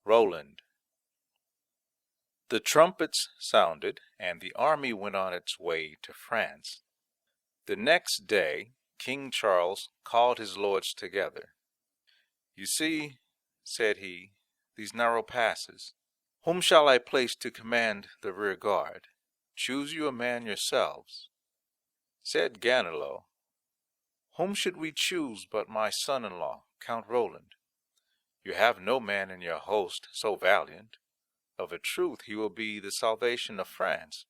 ROLAND. The trumpets sounded, and the army went on its way to France. The next day King Charles called his lords together. "You see," said he, "these narrow passes. Whom shall I place to command the rear guard? Choose you a man yourselves." Said Ganelot, "Whom should we choose but my son-in-law, Count Roland? You have no man in your host so valiant. Of a truth he will be the salvation of France."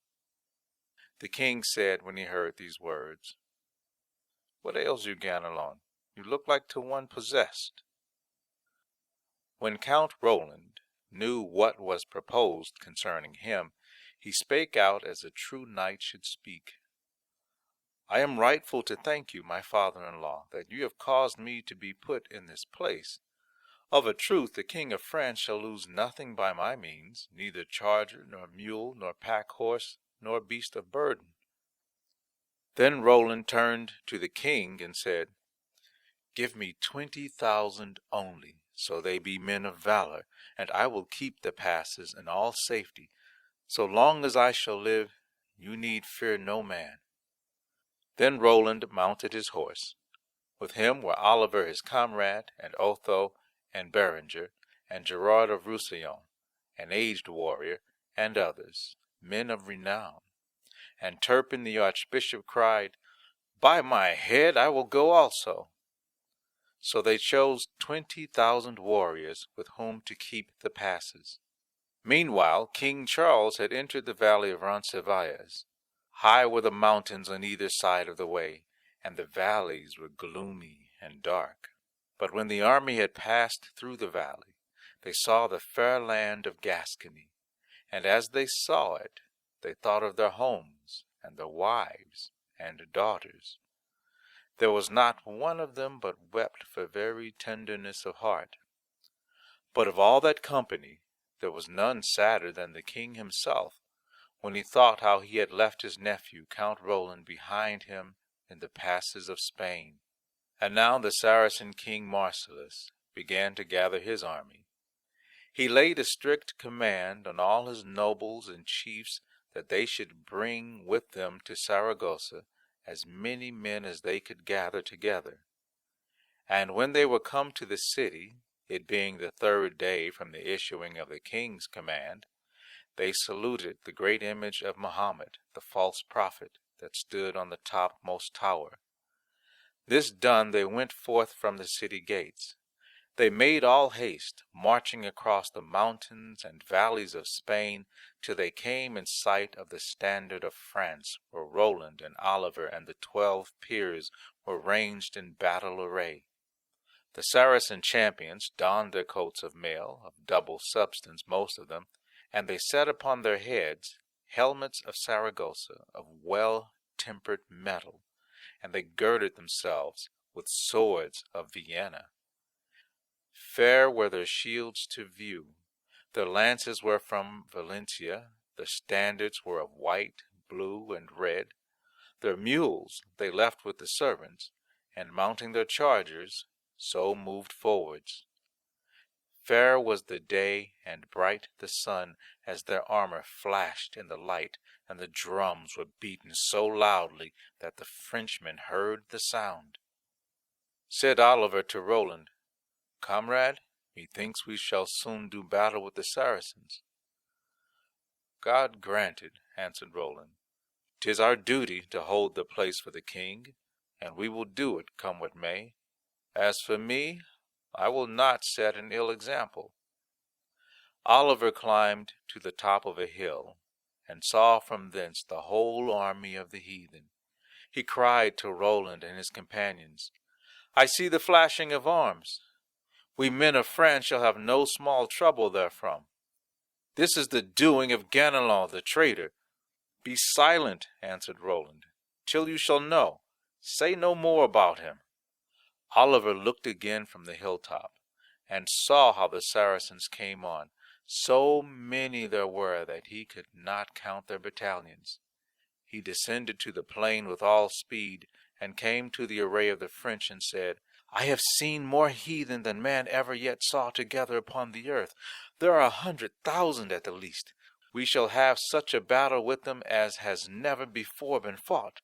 The king said when he heard these words, "What ails you, Ganelon? You look like to one possessed." When Count Roland knew what was proposed concerning him, he spake out as a true knight should speak. "I am rightful to thank you, my father-in-law, that you have caused me to be put in this place. Of a truth the king of France shall lose nothing by my means, neither charger, nor mule, nor pack horse, nor beast of burden." Then Roland turned to the king and said, "Give me 20,000 only, so they be men of valor, and I will keep the passes in all safety. So long as I shall live, you need fear no man." Then Roland mounted his horse. With him were Oliver his comrade, and Otho, and Berenger, and Gerard of Roussillon, an aged warrior, and others, men of renown. And Turpin the archbishop cried, "By my head, I will go also." So they chose 20,000 warriors with whom to keep the passes. Meanwhile King Charles had entered the valley of Roncesvalles. High were the mountains on either side of the way, and the valleys were gloomy and dark. But when the army had passed through the valley, they saw the fair land of Gascony, and as they saw it, they thought of their homes, and their wives, and daughters. There was not one of them but wept for very tenderness of heart. But of all that company, there was none sadder than the king himself, when he thought how he had left his nephew Count Roland behind him in the passes of Spain. And now the Saracen king Marsilas began to gather his army. He laid a strict command on all his nobles and chiefs that they should bring with them to Saragossa as many men as they could gather together. And when they were come to the city, it being the 3rd day from the issuing of the king's command, they saluted the great image of Mohammed, the false prophet, that stood on the topmost tower. This done, they went forth from the city gates. They made all haste, marching across the mountains and valleys of Spain, till they came in sight of the standard of France, where Roland and Oliver and the 12 peers were ranged in battle array. The Saracen champions donned their coats of mail, of double substance most of them, and they set upon their heads helmets of Saragossa, of well-tempered metal, and they girded themselves with swords of Vienna. Fair were their shields to view. Their lances were from Valencia, their standards were of white, blue, and red. Their mules they left with the servants, and mounting their chargers, so moved forwards. Fair was the day, and bright the sun, as their armor flashed in the light, and the drums were beaten so loudly that the Frenchmen heard the sound. Said Oliver to Roland, "Comrade, methinks we shall soon do battle with the Saracens." "God grant it," answered Roland. "'Tis our duty to hold the place for the king, and we will do it, come what may. As for me, I will not set an ill example." Oliver climbed to the top of a hill, and saw from thence the whole army of the heathen. He cried to Roland and his companions, "I see the flashing of arms. We men of France shall have no small trouble therefrom. This is the doing of Ganelon the traitor." "Be silent," answered Roland, "till you shall know. Say no more about him." Oliver looked again from the hilltop, and saw how the Saracens came on. So many there were that he could not count their battalions. He descended to the plain with all speed, and came to the array of the French, and said, I have seen more heathen than man ever yet saw together upon the earth. There are 100,000 at the least. We shall have such a battle with them as has never before been fought.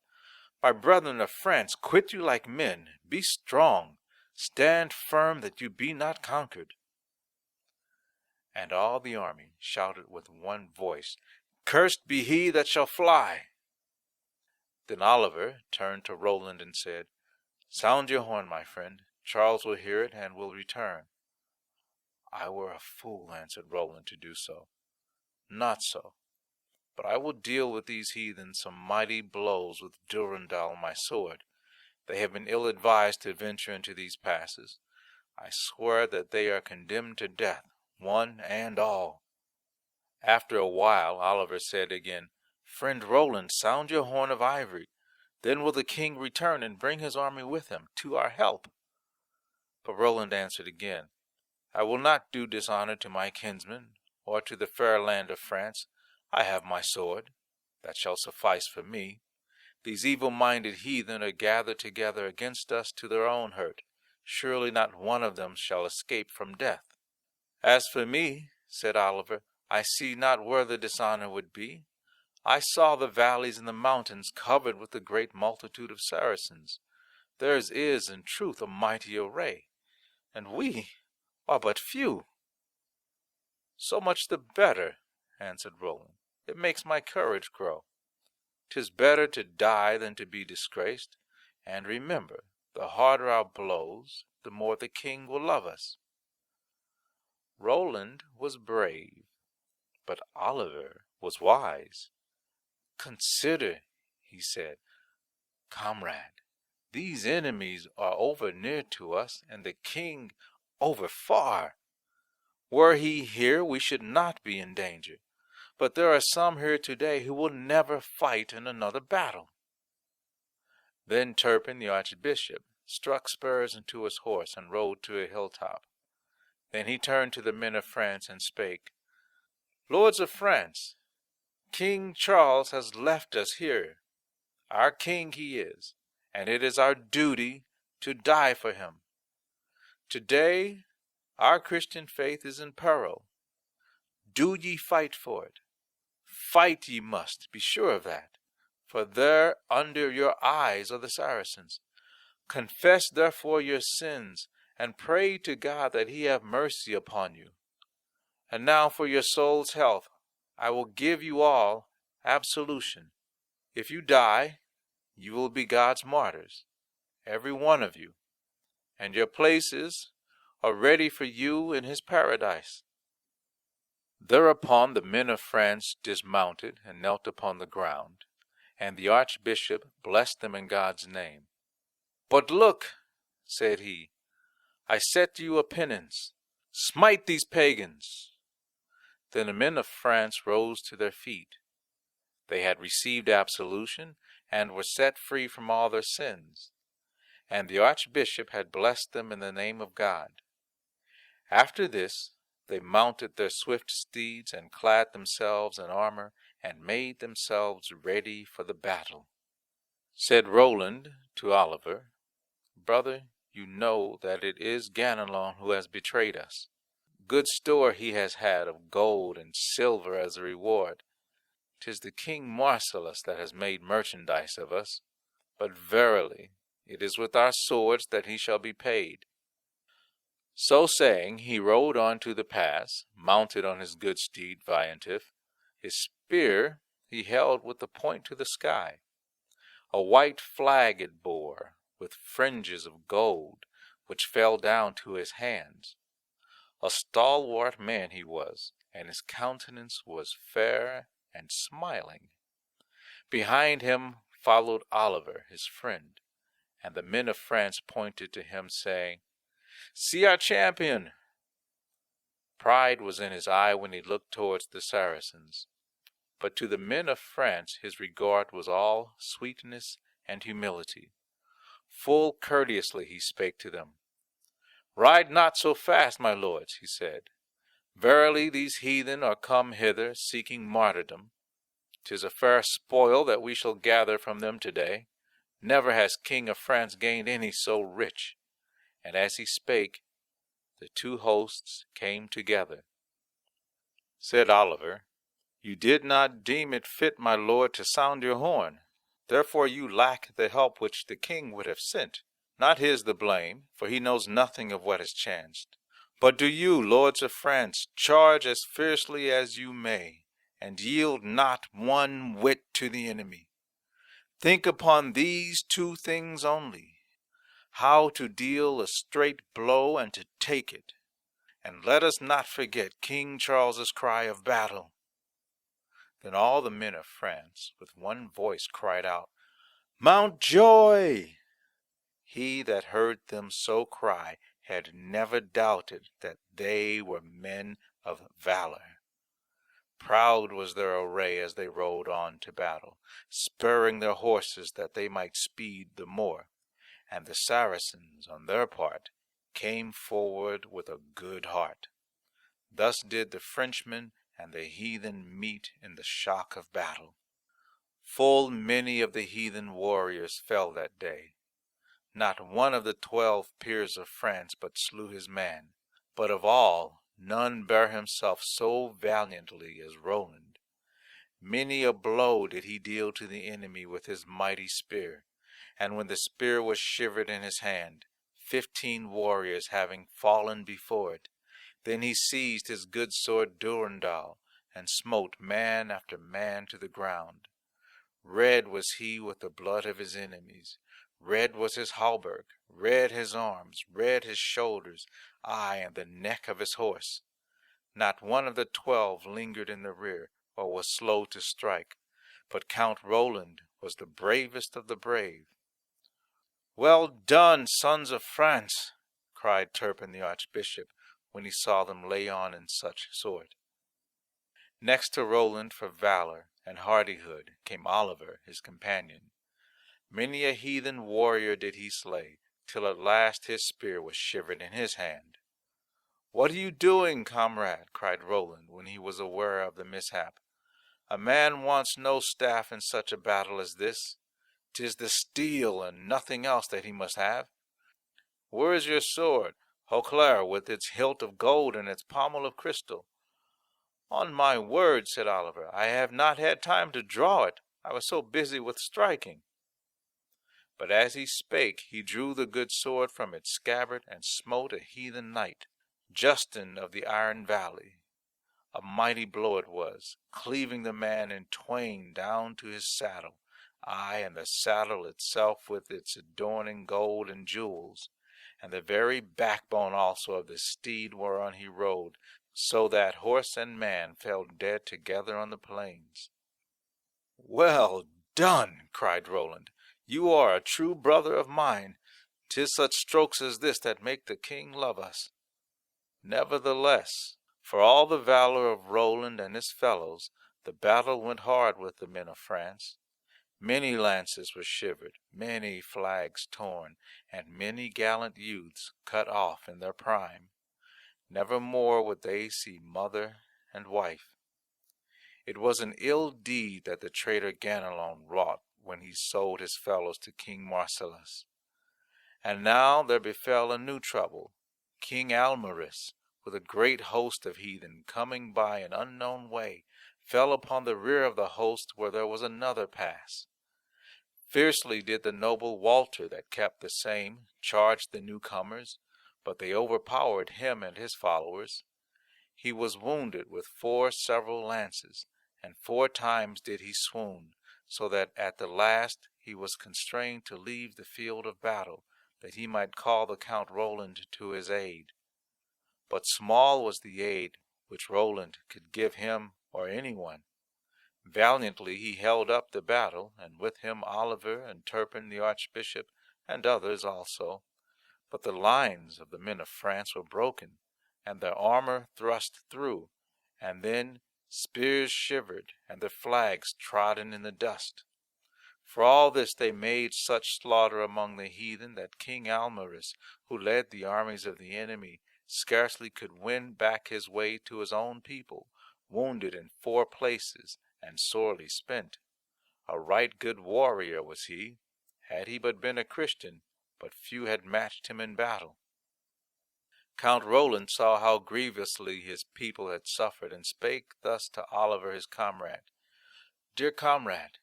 My brethren of France, quit you like men. Be strong. Stand firm that you be not conquered. And all the army shouted with one voice, Cursed be he that shall fly. Then Oliver turned to Roland and said, Sound your horn, my friend. Charles will hear it and will return. I were a fool, answered Roland, to do so. Not so, but I will deal with these heathen some mighty blows with Durendal my sword. They have been ill-advised to venture into these passes. I swear that they are condemned to death, one and all. After a while Oliver said again, Friend Roland, sound your horn of ivory. Then will the king return and bring his army with him to our help. But Roland answered again, I will not do dishonor to my kinsmen, or to the fair land of France. I have my sword. That shall suffice for me. These evil-minded heathen are gathered together against us to their own hurt. Surely not one of them shall escape from death. As for me, said Oliver, I see not where the dishonor would be. I saw the valleys and the mountains covered with a great multitude of Saracens. Theirs is, in truth, a mighty array, and we are but few. So much the better, answered Roland. It makes my courage grow. 'Tis better to die than to be disgraced, and remember, the harder our blows, the more the king will love us. Roland was brave, but Oliver was wise. Consider, he said, comrade, these enemies are over near to us, and the king over far. Were he here, we should not be in danger. But there are some here today who will never fight in another battle. Then Turpin the archbishop struck spurs into his horse and rode to a hilltop. Then he turned to the men of France and spake, Lords of France, King Charles has left us here. Our king he is, and it is our duty to die for him. Today our Christian faith is in peril. Do ye fight for it. Fight ye must, be sure of that, for there under your eyes are the Saracens. Confess therefore your sins, and pray to God that he have mercy upon you. And now for your soul's health, I will give you all absolution. If you die, you will be God's martyrs, every one of you, and your places are ready for you in his paradise. Thereupon the men of France dismounted and knelt upon the ground, and the archbishop blessed them in God's name. But look, said he, I set you a penance. Smite these pagans. Then the men of France rose to their feet. They had received absolution and were set free from all their sins, and the archbishop had blessed them in the name of God. After this, they mounted their swift steeds and clad themselves in armor and made themselves ready for the battle. Said Roland to Oliver, Brother, you know that it is Ganelon who has betrayed us. Good store he has had of gold and silver as a reward. 'Tis the King Marcellus that has made merchandise of us, but verily it is with our swords that he shall be paid. So saying, he rode on to the pass, mounted on his good steed Veillantif. His spear he held with the point to the sky. A white flag it bore, with fringes of gold, which fell down to his hands. A stalwart man he was, and his countenance was fair and smiling. Behind him followed Oliver, his friend, and the men of France pointed to him, saying, See our champion! Pride was in his eye when he looked towards the Saracens, but to the men of France his regard was all sweetness and humility. Full courteously he spake to them. Ride not so fast, my lords, he said. Verily these heathen are come hither seeking martyrdom. 'Tis a fair spoil that we shall gather from them today. Never has King of France gained any so rich. And as he spake, the two hosts came together. Said Oliver, You did not deem it fit, my lord, to sound your horn. Therefore you lack the help which the king would have sent. Not his the blame, for he knows nothing of what has chanced. But do you, lords of France, charge as fiercely as you may, and yield not one whit to the enemy. Think upon these two things only, how to deal a straight blow and to take it. And let us not forget King Charles's cry of battle. Then all the men of France with one voice cried out, Mountjoy! He that heard them so cry had never doubted that they were men of valor. Proud was their array as they rode on to battle, spurring their horses that they might speed the more. And the Saracens, on their part, came forward with a good heart. Thus did the Frenchmen and the heathen meet in the shock of battle. Full many of the heathen warriors fell that day. Not one of the 12 peers of France but slew his man, but of all none bare himself so valiantly as Roland. Many a blow did he deal to the enemy with his mighty spear, and when the spear was shivered in his hand, 15 warriors having fallen before it, then he seized his good sword Durendal, and smote man after man to the ground. Red was he with the blood of his enemies. Red was his hauberk, red his arms, red his shoulders, aye, and the neck of his horse. Not one of the 12 lingered in the rear, or was slow to strike, but Count Roland was the bravest of the brave. Well done, sons of France, cried Turpin the Archbishop, when he saw them lay on in such sort. Next to Roland for valor and hardihood came Oliver, his companion. Many a heathen warrior did he slay, till at last his spear was shivered in his hand. What are you doing, comrade? Cried Roland, when he was aware of the mishap. A man wants no staff in such a battle as this. 'Tis the steel and nothing else that he must have. Where is your sword, Hauclair, with its hilt of gold and its pommel of crystal? On my word, said Oliver, I have not had time to draw it. I was so busy with striking. But as he spake, he drew the good sword from its scabbard and smote a heathen knight, Justin of the Iron Valley. A mighty blow it was, cleaving the man in twain down to his saddle, aye, and the saddle itself with its adorning gold and jewels, and the very backbone also of the steed whereon he rode, so that horse and man fell dead together on the plains. Well done, cried Roland. You are a true brother of mine. 'Tis such strokes as this that make the king love us. Nevertheless, for all the valor of Roland and his fellows, the battle went hard with the men of France. Many lances were shivered, many flags torn, and many gallant youths cut off in their prime. Never more would they see mother and wife. It was an ill deed that the traitor Ganelon wrought when he sold his fellows to King Marcellus. And now there befell a new trouble. King Almaris, with a great host of heathen coming by an unknown way, fell upon the rear of the host where there was another pass. Fiercely did the noble Walter that kept the same charge the newcomers, but they overpowered him and his followers. He was wounded with 4 several lances, and 4 times did he swoon, so that at the last he was constrained to leave the field of battle, that he might call the Count Roland to his aid. But small was the aid which Roland could give him or anyone. Valiantly he held up the battle, and with him Oliver and Turpin the Archbishop, and others also. But the lines of the men of France were broken, and their armor thrust through, and then spears shivered, and their flags trodden in the dust. For all this they made such slaughter among the heathen that King Almaris, who led the armies of the enemy, scarcely could win back his way to his own people, wounded in 4 places, and sorely spent. A right good warrior was he, had he but been a Christian, but few had matched him in battle. Count Roland saw how grievously his people had suffered, and spake thus to Oliver his comrade. Dear comrade,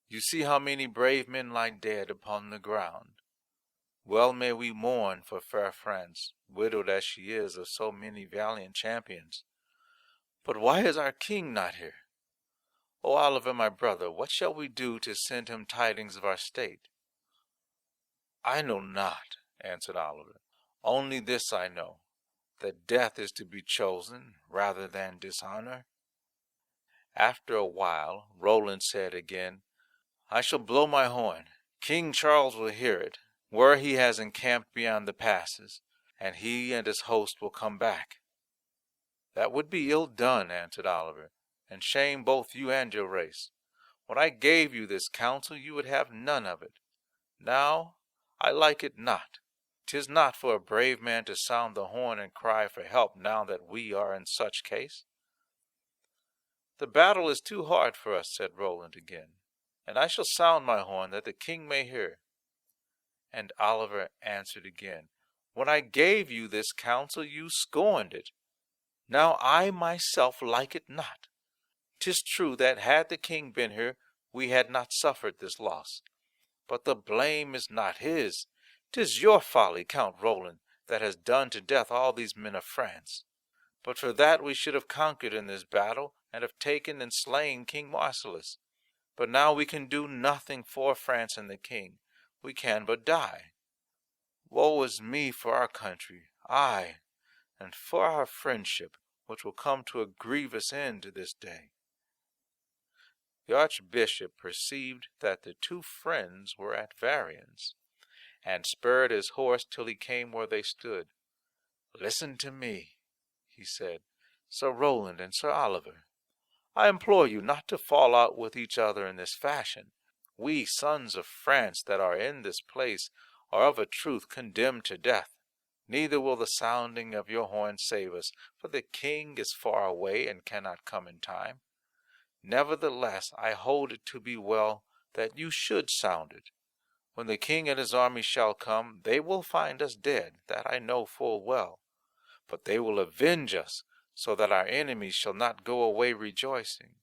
you see how many brave men lie dead upon the ground. Well may we mourn for fair France, widowed as she is of so many valiant champions. But why is our king not here? O Oliver, my brother, what shall we do to send him tidings of our state? I know not, answered Oliver. Only this I know, that death is to be chosen rather than dishonor. After a while, Roland said again, I shall blow my horn. King Charles will hear it, where he has encamped beyond the passes, and he and his host will come back. That would be ill done, answered Oliver, and shame both you and your race. When I gave you this counsel, you would have none of it. Now I like it not. 'Tis not for a brave man to sound the horn and cry for help now that we are in such case. The battle is too hard for us, said Roland again, and I shall sound my horn that the king may hear. And Oliver answered again, When I gave you this counsel, you scorned it. Now I myself like it not. 'Tis true that had the king been here, we had not suffered this loss. But the blame is not his. 'Tis your folly, Count Roland, that has done to death all these men of France. But for that we should have conquered in this battle, and have taken and slain King Marcellus. But now we can do nothing for France and the king. We can but die. Woe is me for our country, aye, and for our friendship, which will come to a grievous end this day. The archbishop perceived that the two friends were at variance, and spurred his horse till he came where they stood. Listen to me, he said, Sir Roland and Sir Oliver. I implore you not to fall out with each other in this fashion. We sons of France that are in this place are of a truth condemned to death. Neither will the sounding of your horn save us, for the king is far away and cannot come in time. Nevertheless, I hold it to be well that you should sound it. When the king and his army shall come, they will find us dead, that I know full well. But they will avenge us, so that our enemies shall not go away rejoicing.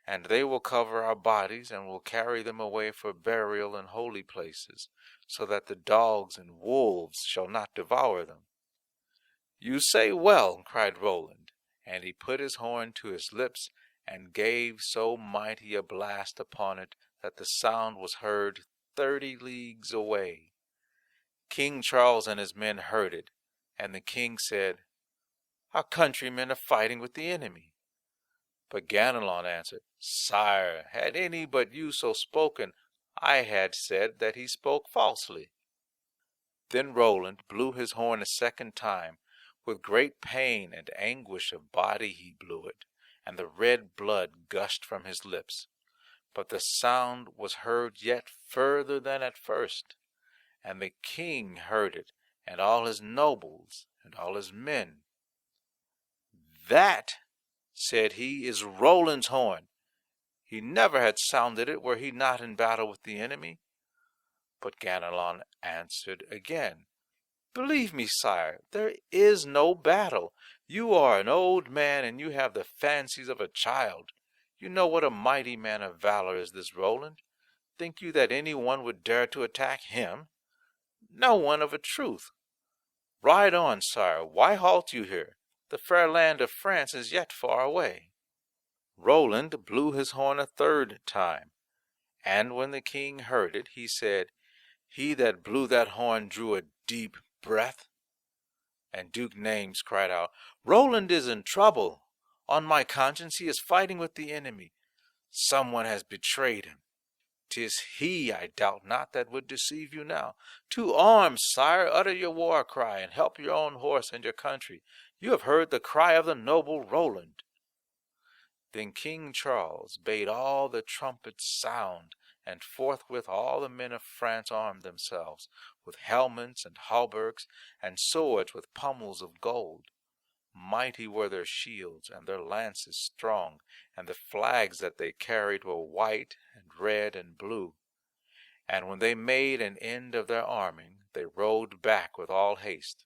And they will cover our bodies, and will carry them away for burial in holy places, so that the dogs and wolves shall not devour them. You say well, cried Roland, and he put his horn to his lips, and gave so mighty a blast upon it, that the sound was heard 30 leagues away. King Charles and his men heard it, and the king said, Our countrymen are fighting with the enemy. But Ganelon answered, Sire, had any but you so spoken, I had said that he spoke falsely. Then Roland blew his horn a second time. With great pain and anguish of body he blew it, and the red blood gushed from his lips. But the sound was heard yet further than at first, and the king heard it, and all his nobles, and all his men. That, said he, is Roland's horn. He never had sounded it were he not in battle with the enemy. But Ganelon answered again, Believe me, sire, there is no battle. You are an old man, and you have the fancies of a child. You know what a mighty man of valor is this Roland. Think you that any one would dare to attack him? No one of a truth. Ride on, sire. Why halt you here? The fair land of France is yet far away. Roland blew his horn a third time, and when the king heard it, he said, He that blew that horn drew a deep breath. And Duke Naimes cried out, Roland is in trouble. On my conscience, he is fighting with the enemy. Someone has betrayed him. 'Tis he, I doubt not, that would deceive you now. To arms, sire, utter your war cry, and help your own horse and your country. You have heard the cry of the noble Roland. Then King Charles bade all the trumpets sound, and forthwith all the men of France armed themselves, with helmets and hauberks, and swords with pommels of gold. Mighty were their shields, and their lances strong, and the flags that they carried were white and red and blue. And when they made an end of their arming, they rode back with all haste.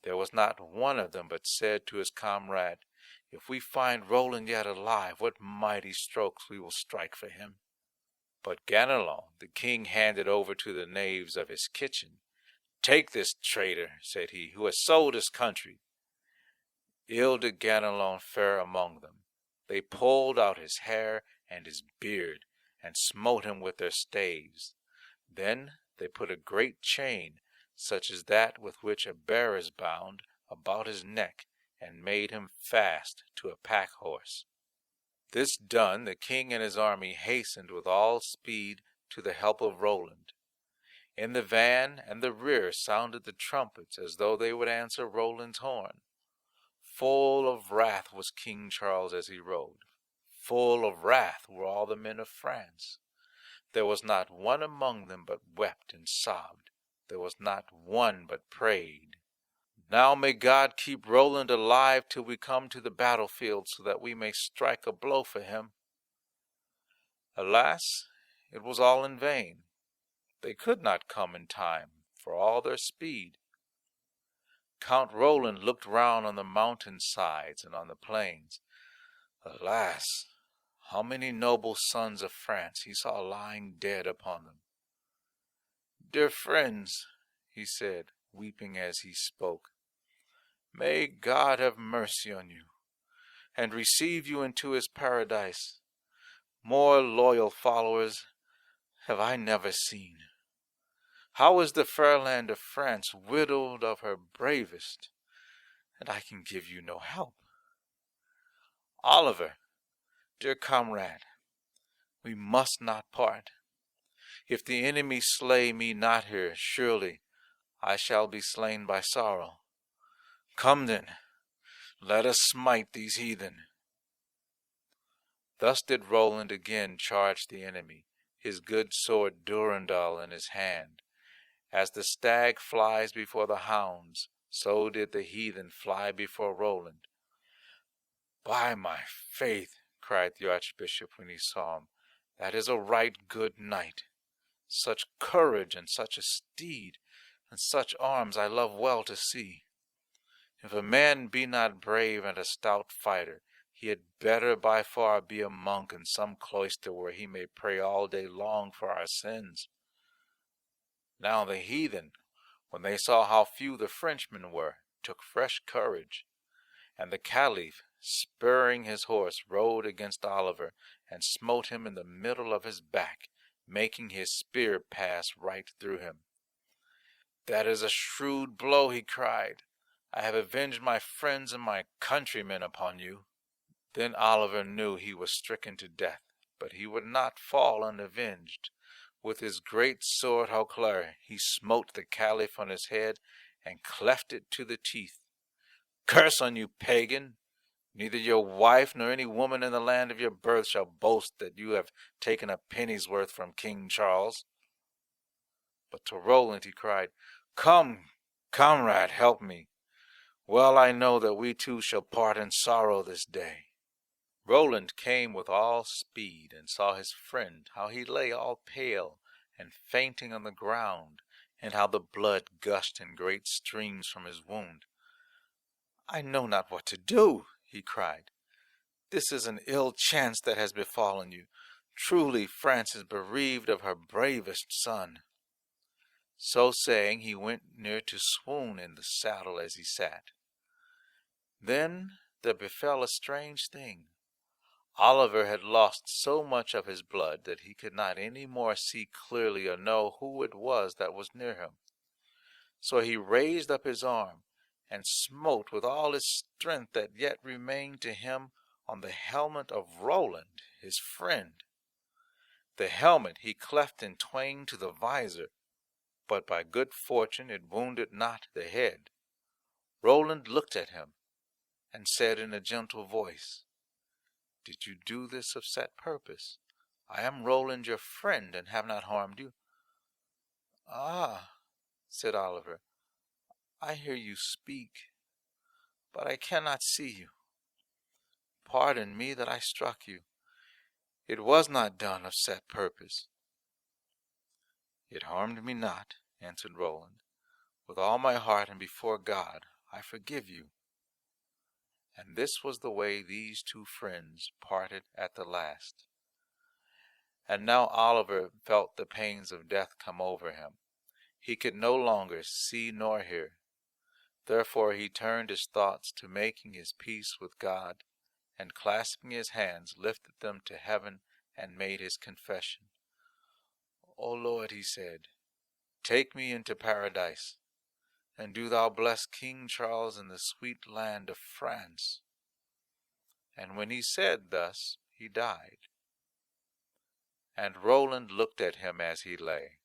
There was not one of them but said to his comrade, "If we find Roland yet alive, what mighty strokes we will strike for him." But Ganelon the king handed over to the knaves of his kitchen. "Take this traitor," said he, "who has sold his country." Ill did Ganelon fare among them. They pulled out his hair and his beard, and smote him with their staves. Then they put a great chain, such as that with which a bear is bound, about his neck, and made him fast to a pack horse. This done, the king and his army hastened with all speed to the help of Roland. In the van and the rear sounded the trumpets, as though they would answer Roland's horn. Full of wrath was King Charles as he rode. Full of wrath were all the men of France. There was not one among them but wept and sobbed. There was not one but prayed, "Now may God keep Roland alive till we come to the battlefield, so that we may strike a blow for him." Alas, it was all in vain. They could not come in time, for all their speed. Count Roland looked round on the mountain sides and on the plains. Alas, how many noble sons of France he saw lying dead upon them. "Dear friends," he said, weeping as he spoke, "may God have mercy on you, and receive you into his paradise. More loyal followers have I never seen. How is the fair land of France widowed of her bravest, and I can give you no help? Oliver, dear comrade, we must not part. If the enemy slay me not here, surely I shall be slain by sorrow. Come then, let us smite these heathen." Thus did Roland again charge the enemy, his good sword Durendal in his hand. As the stag flies before the hounds, so did the heathen fly before Roland. "By my faith," cried the archbishop when he saw him, "that is a right good knight. Such courage and such a steed, and such arms I love well to see. If a man be not brave and a stout fighter, he had better by far be a monk in some cloister where he may pray all day long for our sins." Now the heathen, when they saw how few the Frenchmen were, took fresh courage, and the Caliph, spurring his horse, rode against Oliver, and smote him in the middle of his back, making his spear pass right through him. "That is a shrewd blow," he cried. "I have avenged my friends and my countrymen upon you." Then Oliver knew he was stricken to death, but he would not fall unavenged. With his great sword Hauclair he smote the Caliph on his head and cleft it to the teeth. "Curse on you, pagan! Neither your wife nor any woman in the land of your birth shall boast that you have taken a penny's worth from King Charles." But to Roland he cried, "Come, comrade, help me. Well I know that we two shall part in sorrow this day." Roland came with all speed, and saw his friend, how he lay all pale and fainting on the ground, and how the blood gushed in great streams from his wound. "I know not what to do," he cried. "This is an ill chance that has befallen you. Truly France is bereaved of her bravest son." So saying, he went near to swoon in the saddle as he sat. Then there befell a strange thing. Oliver had lost so much of his blood that he could not any more see clearly or know who it was that was near him. So he raised up his arm and smote with all his strength that yet remained to him on the helmet of Roland, his friend. The helmet he cleft in twain to the visor, but by good fortune it wounded not the head. Roland looked at him and said in a gentle voice, "Did you do this of set purpose? I am Roland your friend, and have not harmed you." "Ah," said Oliver, "I hear you speak, but I cannot see you. Pardon me that I struck you. It was not done of set purpose." "It harmed me not," answered Roland. "With all my heart and before God, I forgive you." And this was the way these two friends parted at the last. And now Oliver felt the pains of death come over him. He could no longer see nor hear. Therefore he turned his thoughts to making his peace with God, and clasping his hands lifted them to heaven and made his confession. "O Lord," he said, "take me into paradise, and do thou bless King Charles in the sweet land of France." And when he said thus, he died. And Roland looked at him as he lay.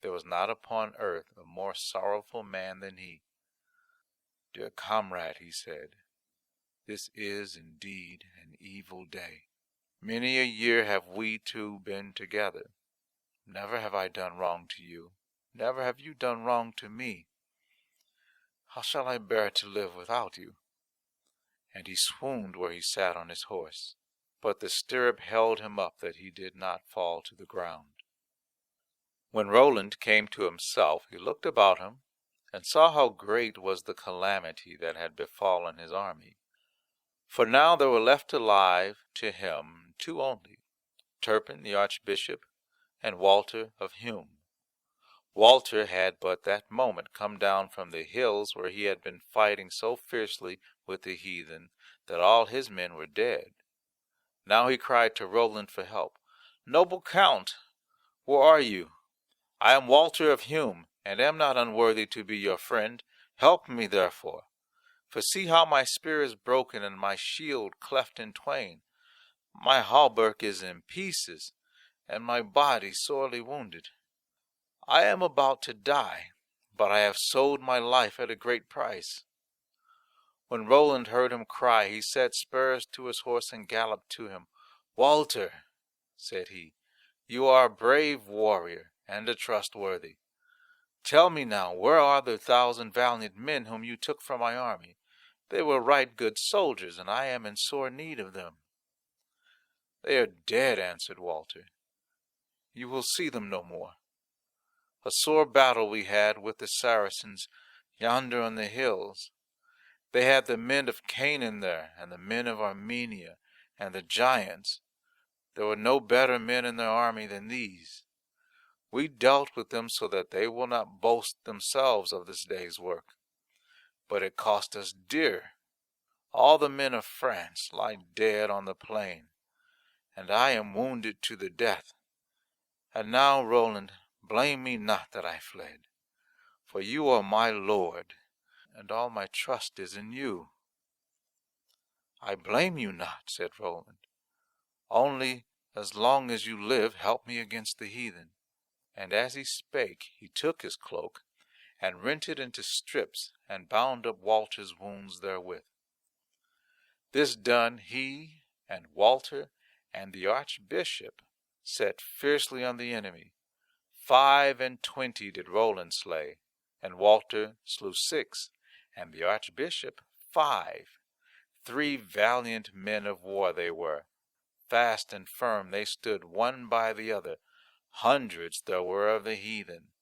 There was not upon earth a more sorrowful man than he. "Dear comrade," he said, "this is indeed an evil day. Many a year have we two been together. Never have I done wrong to you. Never have you done wrong to me. How shall I bear to live without you?" And he swooned where he sat on his horse. But the stirrup held him up that he did not fall to the ground. When Roland came to himself, he looked about him, and saw how great was the calamity that had befallen his army. For now there were left alive to him two only, Turpin the archbishop, and Walter of Hume. Walter had but that moment come down from the hills where he had been fighting so fiercely with the heathen that all his men were dead. Now he cried to Roland for help. "Noble Count, where are you? I am Walter of Hume, and am not unworthy to be your friend. Help me therefore. For see how my spear is broken, and my shield cleft in twain. My hauberk is in pieces, and my body sorely wounded. I am about to die, but I have sold my life at a great price." When Roland heard him cry, he set spurs to his horse and galloped to him. "Walter," said he, "you are a brave warrior and a trustworthy. Tell me now, where are the 1,000 valiant men whom you took from my army? They were right good soldiers, and I am in sore need of them." "They are dead," answered Walter. "You will see them no more. A sore battle we had with the Saracens yonder on the hills. They had the men of Canaan there, and the men of Armenia, and the giants. There were no better men in their army than these. We dealt with them so that they will not boast themselves of this day's work. But it cost us dear. All the men of France lie dead on the plain, and I am wounded to the death. And now, Roland, blame me not that I fled, for you are my lord, and all my trust is in you." "I blame you not," said Roland. "Only, as long as you live, help me against the heathen." And as he spake, he took his cloak, and rent it into strips, and bound up Walter's wounds therewith. This done, he and Walter and the archbishop set fiercely on the enemy. 25 did Roland slay, and Walter slew 6, and the archbishop 5. 3 valiant men of war they were. Fast and firm they stood one by the other. Hundreds there were of the heathen,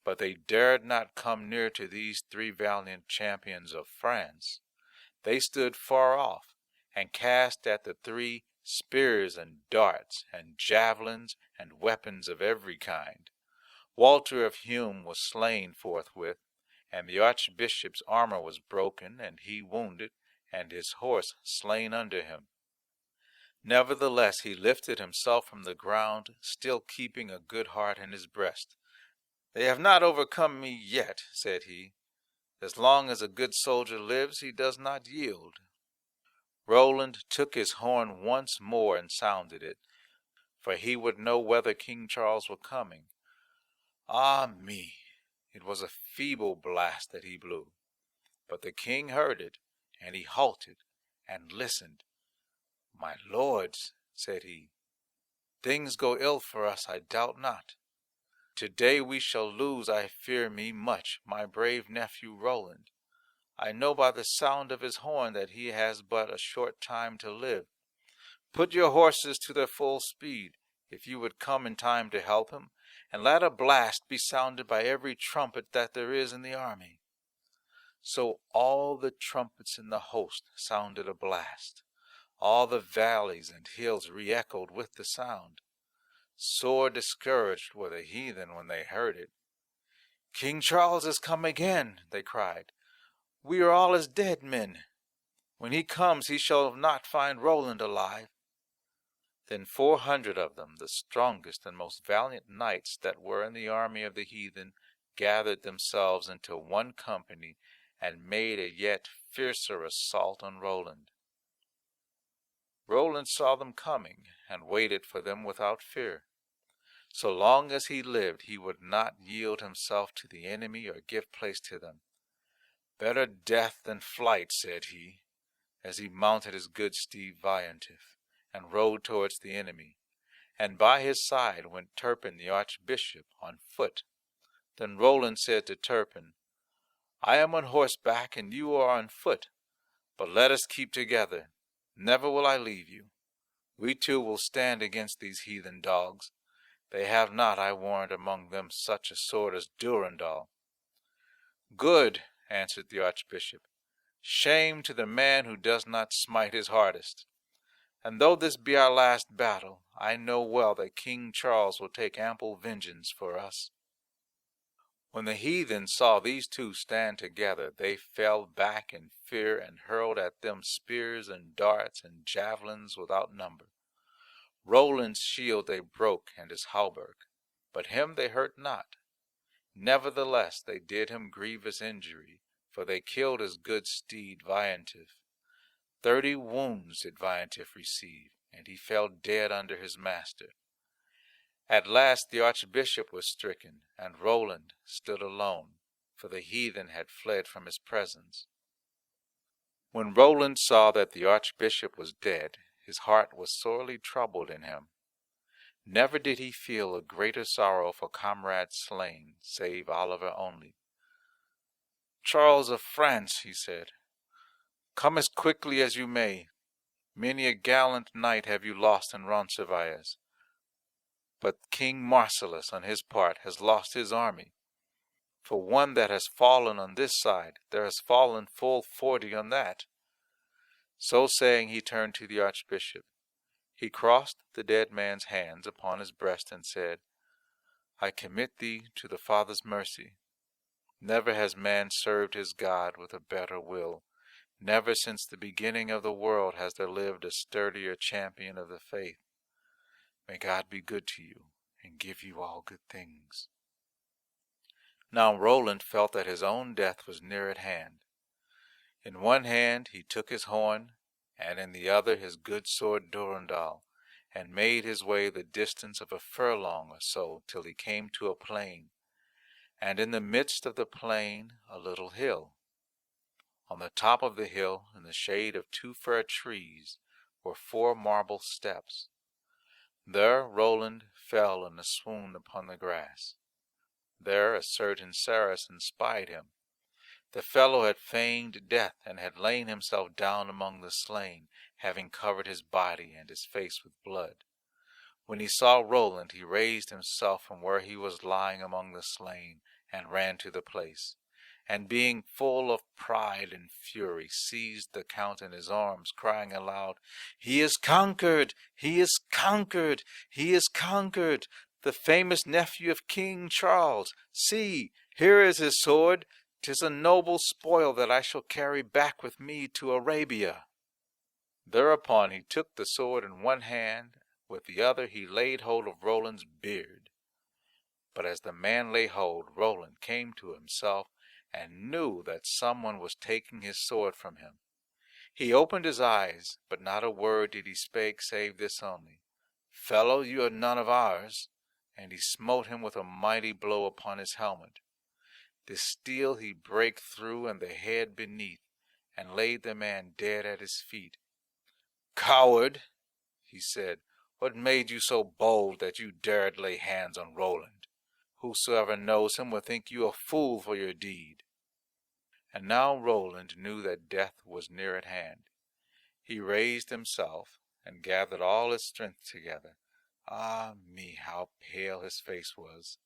but they dared not come near to these 3 valiant champions of France. They stood far off, and cast at the 3 spears and darts, and javelins, and weapons of every kind. Walter of Hume was slain forthwith, and the archbishop's armor was broken, and he wounded, and his horse slain under him. Nevertheless he lifted himself from the ground, still keeping a good heart in his breast. "They have not overcome me yet," said he. "As long as a good soldier lives, he does not yield." Roland took his horn once more and sounded it, for he would know whether King Charles were coming. Ah me! It was a feeble blast that he blew, but the king heard it, and he halted and listened. "My lords," said he, "things go ill for us, I doubt not. Today we shall lose, I fear me, much, my brave nephew Roland. I know by the sound of his horn that he has but a short time to live. Put your horses to their full speed, if you would come in time to help him, and let a blast be sounded by every trumpet that there is in the army." So all the trumpets in the host sounded a blast. All the valleys and hills re-echoed with the sound. Sore discouraged were the heathen when they heard it. "King Charles is come again," they cried. "We are all as dead men. When he comes, he shall not find Roland alive." Then 400 of them, the strongest and most valiant knights that were in the army of the heathen, gathered themselves into one company and made a yet fiercer assault on Roland. Roland saw them coming and waited for them without fear. So long as he lived, he would not yield himself to the enemy or give place to them. "Better death than flight," said he, as he mounted his good steed Veillantif, and rode towards the enemy. And by his side went Turpin the archbishop on foot. Then Roland said to Turpin, "I am on horseback, and you are on foot, but let us keep together. Never will I leave you. We two will stand against these heathen dogs. They have not, I warrant, among them such a sword as Durendal." "Good," answered the archbishop. "Shame to the man who does not smite his hardest. And though this be our last battle, I know well that King Charles will take ample vengeance for us." When the heathen saw these two stand together, they fell back in fear and hurled at them spears and darts and javelins without number. Roland's shield they broke and his hauberk, but him they hurt not. Nevertheless they did him grievous injury, for they killed his good steed Veillantif. 30 wounds did Veillantif receive, and he fell dead under his master. At last the archbishop was stricken, and Roland stood alone, for the heathen had fled from his presence. When Roland saw that the archbishop was dead, his heart was sorely troubled in him. Never did he feel a greater sorrow for comrades slain, save Oliver only. "Charles of France," he said, "come as quickly as you may. Many a gallant knight have you lost in Roncesvalles. But King Marcellus, on his part, has lost his army. For one that has fallen on this side, there has fallen full 40 on that." So saying, he turned to the archbishop. He crossed the dead man's hands upon his breast and said, "I commit thee to the Father's mercy. Never has man served his God with a better will. Never since the beginning of the world has there lived a sturdier champion of the faith. May God be good to you and give you all good things." Now Roland felt that his own death was near at hand. In one hand he took his horn, and in the other his good sword Durendal, and made his way the distance of a furlong or so till he came to a plain, and in the midst of the plain a little hill. On the top of the hill, in the shade of 2 fir trees, were 4 marble steps. There Roland fell in a swoon upon the grass. There a certain Saracen spied him. The fellow had feigned death, and had lain himself down among the slain, having covered his body and his face with blood. When he saw Roland, he raised himself from where he was lying among the slain, and ran to the place, and being full of pride and fury, seized the Count in his arms, crying aloud, "He is conquered! He is conquered! He is conquered! The famous nephew of King Charles! See, here is his sword! 'Tis a noble spoil that I shall carry back with me to Arabia." Thereupon he took the sword in one hand, with the other he laid hold of Roland's beard. But as the man lay hold, Roland came to himself, and knew that someone was taking his sword from him. He opened his eyes, but not a word did he speak, save this only, "Fellow, you are none of ours," and he smote him with a mighty blow upon his helmet. The steel he brake through and the head beneath, and laid the man dead at his feet. "Coward," he said, "what made you so bold that you dared lay hands on Roland? Whosoever knows him will think you a fool for your deed." And now Roland knew that death was near at hand. He raised himself, and gathered all his strength together. Ah me, how pale his face was!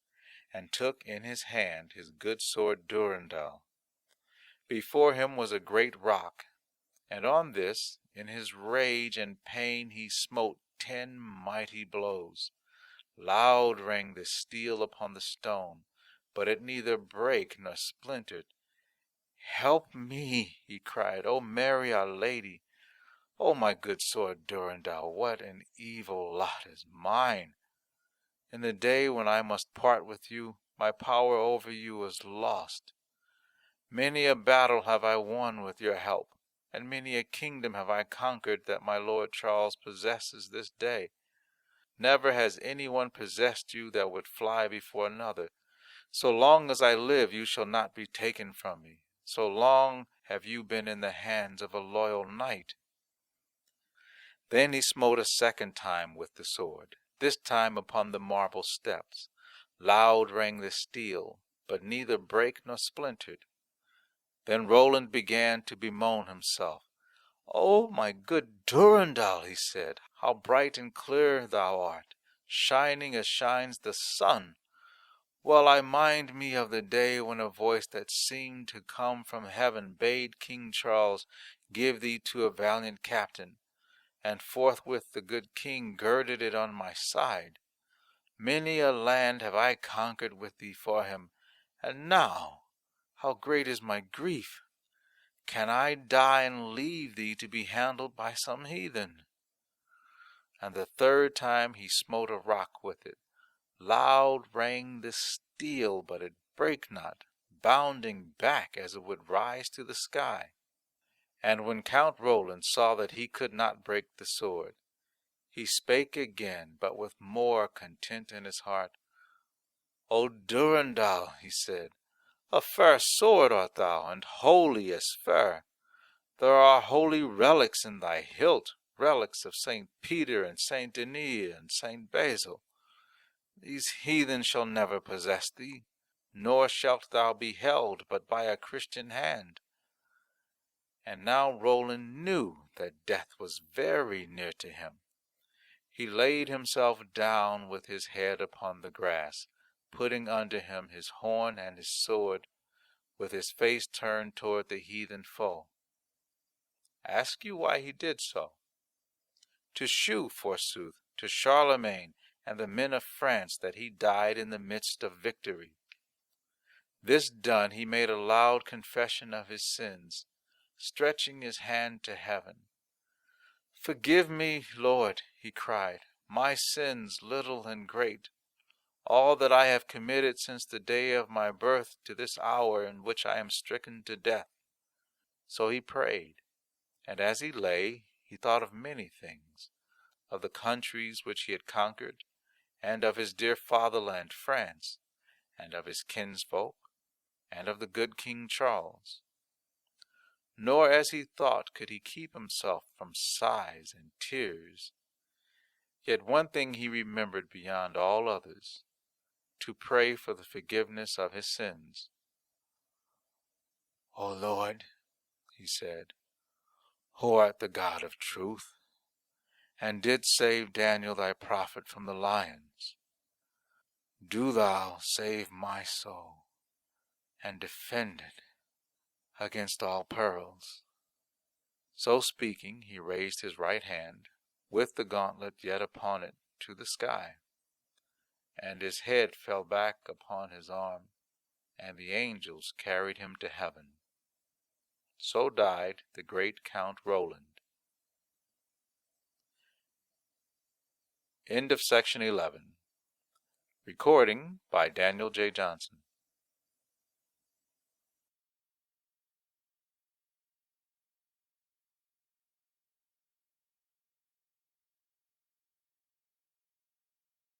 And took in his hand his good sword Durendal. Before him was a great rock, and on this, in his rage and pain, he smote 10 mighty blows. Loud rang the steel upon the stone, but it neither brake nor splintered. "Help me," he cried, "O Mary our Lady! O my good sword Durandal, what an evil lot is mine! In the day when I must part with you, my power over you is lost. Many a battle have I won with your help, and many a kingdom have I conquered that my Lord Charles possesses this day. Never has anyone possessed you that would fly before another. So long as I live, you shall not be taken from me. So long have you been in the hands of a loyal knight." Then he smote a second time with the sword, this time upon the marble steps. Loud rang the steel, but neither brake nor splintered. Then Roland began to bemoan himself. "O my good Durandal," he said, "how bright and clear thou art, shining as shines the sun! Well I mind me of the day when a voice that seemed to come from heaven bade King Charles give thee to a valiant captain, and forthwith the good king girded it on my side. Many a land have I conquered with thee for him, and now how great is my grief! Can I die and leave thee to be handled by some heathen?" And the third time he smote a rock with it. Loud rang the steel, but it brake not, bounding back as it would rise to the sky. And when Count Roland saw that he could not break the sword, he spake again, but with more content in his heart. "O Durandal," he said, "a fair sword art thou, and holy as fair. There are holy relics in thy hilt, relics of St. Peter and St. Denis and St. Basil. These heathen shall never possess thee, nor shalt thou be held but by a Christian hand." And now Roland knew that death was very near to him. He laid himself down with his head upon the grass, putting under him his horn and his sword, with his face turned toward the heathen foe. Ask you why he did so? To shew, forsooth, to Charlemagne and the men of France that he died in the midst of victory. This done, he made a loud confession of his sins, stretching his hand to heaven. "Forgive me, Lord," he cried, "my sins, little and great, all that I have committed since the day of my birth to this hour in which I am stricken to death." So he prayed, and as he lay, he thought of many things, of the countries which he had conquered, and of his dear fatherland, France, and of his kinsfolk, and of the good King Charles. Nor as he thought could he keep himself from sighs and tears. Yet one thing he remembered beyond all others, to pray for the forgiveness of his sins. "O Lord," he said, "who art the God of truth, and did save Daniel thy prophet from the lions, do thou save my soul, and defend it against all perils." So speaking, he raised his right hand, with the gauntlet yet upon it, to the sky, and his head fell back upon his arm, and the angels carried him to heaven. So died the great Count Roland. End of section 11. Recording by Daniel J. Johnson.